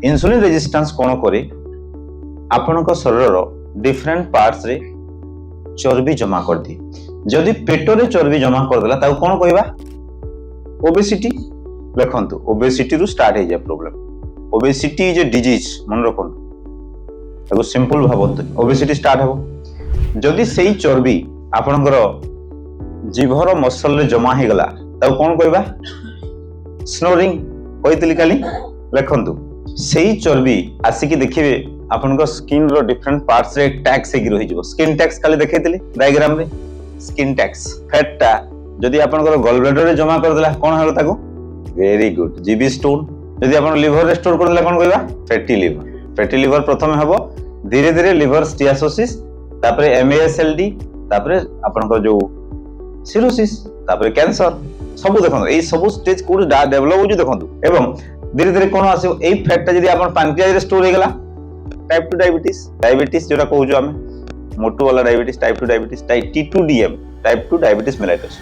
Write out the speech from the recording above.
insulin resistance कौन करे आपनक शरीर डिफरेंट पार्ट्स रे चर्बी जमा कर दी जदि पेट रे चर्बी जमा कर देला ताऊ कौन कहबा ओबेसिटी देखंतु ओबेसिटी रु स्टार्ट हे जाय problem obesity is a disease मन रखंतु ताको सिंपल भाबंतु ओबेसिटी स्टार्ट हेबो जदि सेही चर्बी आपनकर जीभर मसल रे जमा हे गला ताऊ कौन कहबा स्नोरिंग कहतली काली देखंतु सेही चर्बी आसिकी देखिबे आपनका स्किन रो डिफरेंट पार्ट्स रे टैक्स हेगी रहि जबो स्किन टैक्स काली देखैतली डायग्राम रे स्किन टैक्स फैटटा जदि आपनकर गॉल ब्लैडर रे जमा कर देला कोन हलो ताको वेरी गुड जीबी स्टोन जदि आपन लिवर रे स्टोर कर देला कोन कहबा फैटी लिवर प्रथमे हबो धीरे धीरे लिवर स्टियासोसिस तापरे एमएएसएलडी तापरे आपनकर जो सिरोसिस तापरे कैंसर सब देखो ए सब स्टेज को डेवलप होजु देखो एवं धीरे धीरे कोन आसे ए फैटटा जदि आपन पैंक्रियाज रे स्टोर हे गला टाइप 2 डायबिटीज जोरा कहूजु हमें मोटू वाला diabetes type 2 diabetes type T2DM type 2 diabetes mellitus